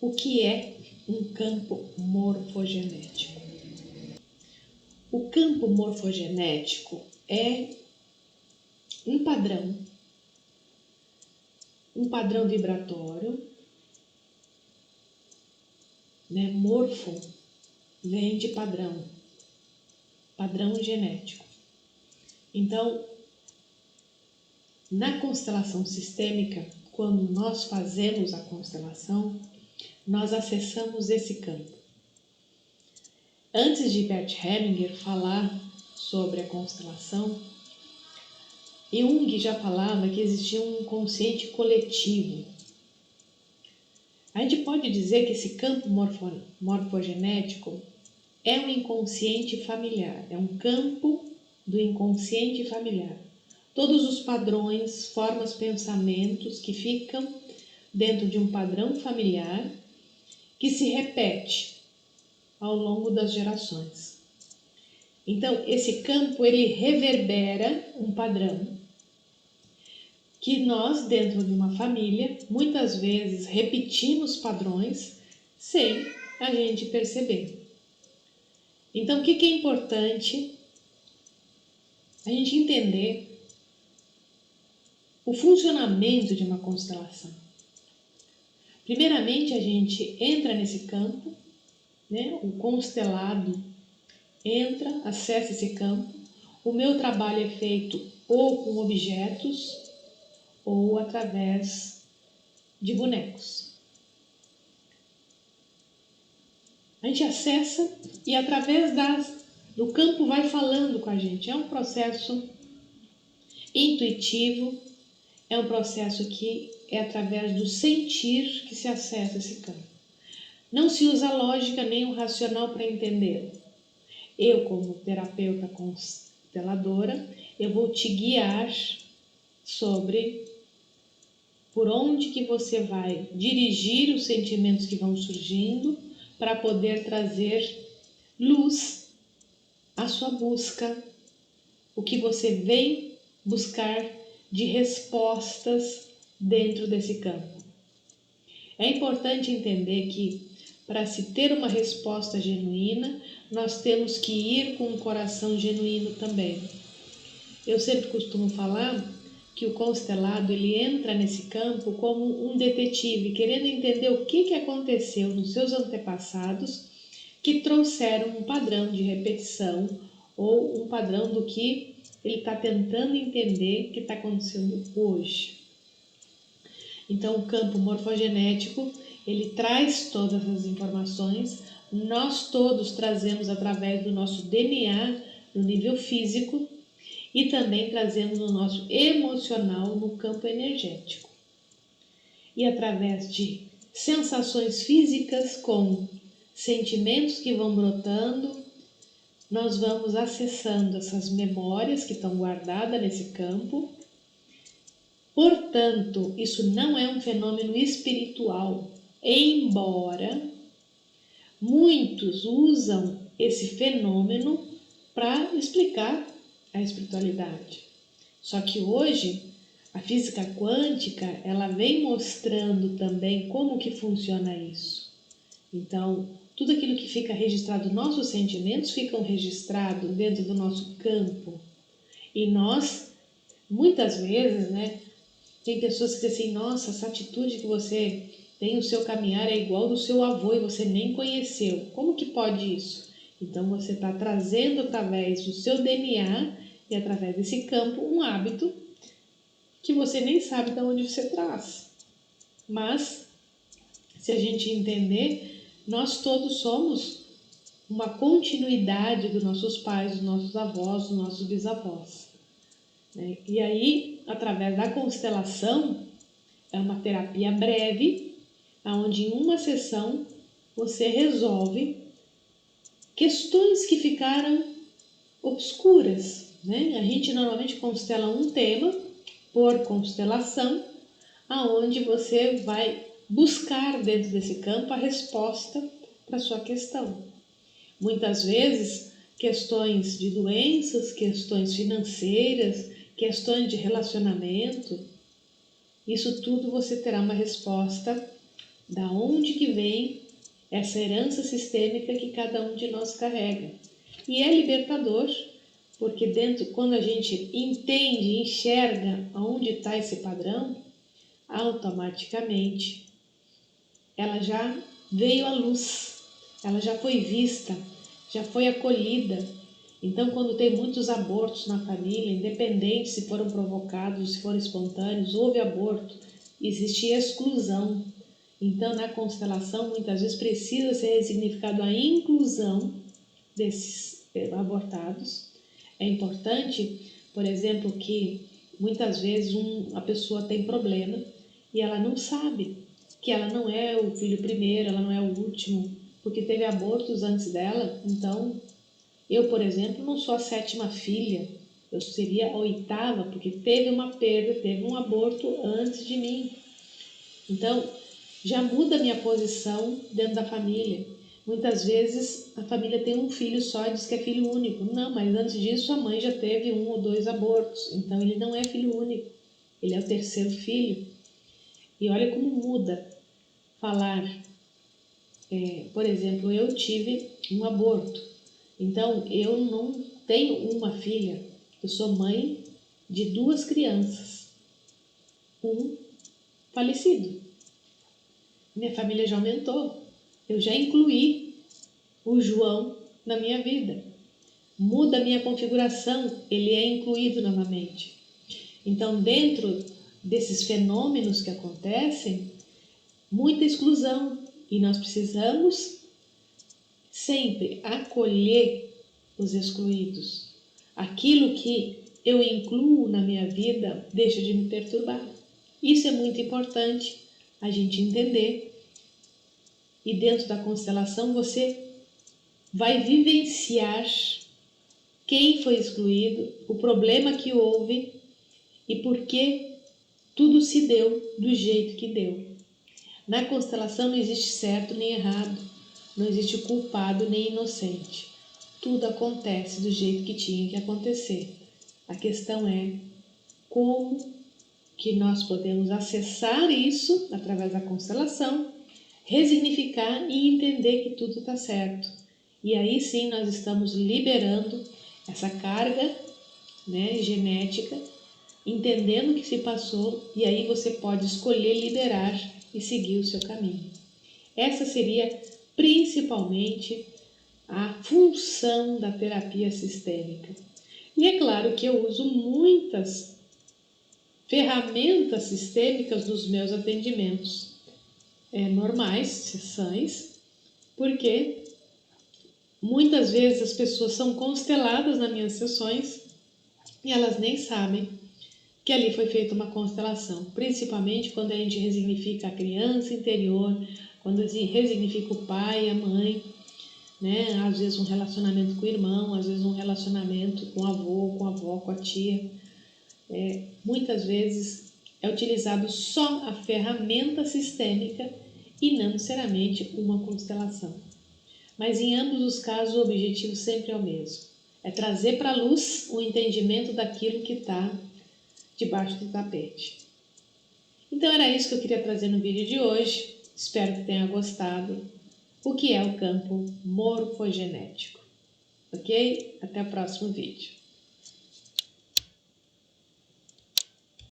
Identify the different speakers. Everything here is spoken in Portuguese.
Speaker 1: O que é um campo morfogenético? O campo morfogenético é um padrão vibratório, né? Morfo vem de padrão genético. Então, na constelação sistêmica, quando nós fazemos a constelação, nós acessamos esse campo. Antes de Bert Hellinger falar sobre a constelação, Jung já falava que existia um inconsciente coletivo. A gente pode dizer que esse campo morfogenético é um inconsciente familiar, é um campo do inconsciente familiar. Todos os padrões, formas, pensamentos que ficam dentro de um padrão familiar que se repete ao longo das gerações. Então, esse campo, ele reverbera um padrão que nós, dentro de uma família, muitas vezes repetimos padrões sem a gente perceber. Então, o que é importante a gente entender o funcionamento de uma constelação? Primeiramente, a gente entra nesse campo, né? O constelado entra, acessa esse campo. O meu trabalho é feito ou com objetos ou através de bonecos. A gente acessa e através do campo vai falando com a gente. É um processo intuitivo, é um processo que é através do sentir que se acessa esse campo. Não se usa a lógica nem o racional para entendê-lo. Eu, como terapeuta consteladora, eu vou te guiar sobre por onde que você vai dirigir os sentimentos que vão surgindo para poder trazer luz à sua busca, o que você vem buscar de respostas dentro desse campo. É importante entender que para se ter uma resposta genuína, nós temos que ir com um coração genuíno também. Eu sempre costumo falar que o constelado ele entra nesse campo como um detetive, querendo entender o que aconteceu nos seus antepassados que trouxeram um padrão de repetição ou um padrão do que ele está tentando entender que está acontecendo hoje. Então, o campo morfogenético, ele traz todas as informações, nós todos trazemos através do nosso DNA no nível físico e também trazemos no nosso emocional no campo energético. E através de sensações físicas com sentimentos que vão brotando, nós vamos acessando essas memórias que estão guardadas nesse campo. Portanto, isso não é um fenômeno espiritual, embora muitos usam esse fenômeno para explicar a espiritualidade. Só que hoje, a física quântica, ela vem mostrando também como que funciona isso. Então, tudo aquilo que fica registrado, nossos sentimentos ficam registrados dentro do nosso campo. E nós, muitas vezes, né, tem pessoas que dizem assim, nossa, essa atitude que você tem, o seu caminhar é igual do seu avô e você nem conheceu. Como que pode isso? Então, você está trazendo através do seu DNA e através desse campo um hábito que você nem sabe de onde você traz. Mas, se a gente entender, nós todos somos uma continuidade dos nossos pais, dos nossos avós, dos nossos bisavós. E aí, através da constelação, é uma terapia breve, onde em uma sessão você resolve questões que ficaram obscuras. A gente normalmente constela um tema por constelação, aonde você vai buscar dentro desse campo a resposta para a sua questão. Muitas vezes, questões de doenças, questões financeiras, questões de relacionamento, isso tudo você terá uma resposta da onde que vem essa herança sistêmica que cada um de nós carrega. E é libertador, porque quando a gente entende, enxerga aonde está esse padrão, automaticamente ela já veio à luz, ela já foi vista, já foi acolhida. Então, quando tem muitos abortos na família, independente se foram provocados, se foram espontâneos, houve aborto, existe exclusão. Então, na constelação, muitas vezes precisa ser ressignificado a inclusão desses abortados. É importante, por exemplo, que muitas vezes a pessoa tem problema e ela não sabe que ela não é o filho primeiro, ela não é o último, porque teve abortos antes dela. Então, eu, por exemplo, não sou a 7ª filha, eu seria a 8ª, porque teve uma perda, teve um aborto antes de mim. Então, já muda a minha posição dentro da família. Muitas vezes a família tem um filho só e diz que é filho único. Não, mas antes disso a mãe já teve 1 ou 2 abortos. Então ele não é filho único, ele é o 3º filho. E olha como muda falar. Por exemplo, eu tive um aborto. Então eu não tenho uma filha, eu sou mãe de 2 crianças, um falecido. Minha família já aumentou, eu já incluí o João na minha vida. Muda a minha configuração, ele é incluído novamente. Então, dentro desses fenômenos que acontecem, muita exclusão. E nós precisamos sempre acolher os excluídos. Aquilo que eu incluo na minha vida deixa de me perturbar. Isso é muito importante a gente entender. E dentro da constelação você vai vivenciar quem foi excluído, o problema que houve e por que tudo se deu do jeito que deu. Na constelação não existe certo nem errado, não existe culpado nem inocente. Tudo acontece do jeito que tinha que acontecer. A questão é como que nós podemos acessar isso através da constelação, resignificar e entender que tudo está certo. E aí sim nós estamos liberando essa carga, genética, entendendo o que se passou, e aí você pode escolher liberar e seguir o seu caminho. Essa seria principalmente a função da terapia sistêmica. E é claro que eu uso muitas ferramentas sistêmicas nos meus atendimentos normais, sessões, porque muitas vezes as pessoas são consteladas nas minhas sessões e elas nem sabem que ali foi feita uma constelação, principalmente quando a gente resignifica a criança interior, quando a gente resignifica o pai, a mãe, às vezes um relacionamento com o irmão, às vezes um relacionamento com o avô, com a avó, com a tia. Muitas vezes é utilizado só a ferramenta sistêmica e não necessariamente uma constelação. Mas em ambos os casos o objetivo sempre é o mesmo, é trazer para a luz o entendimento daquilo que está debaixo do tapete. Então era isso que eu queria trazer no vídeo de hoje, espero que tenha gostado. O que é o campo morfogenético? Ok? Até o próximo vídeo.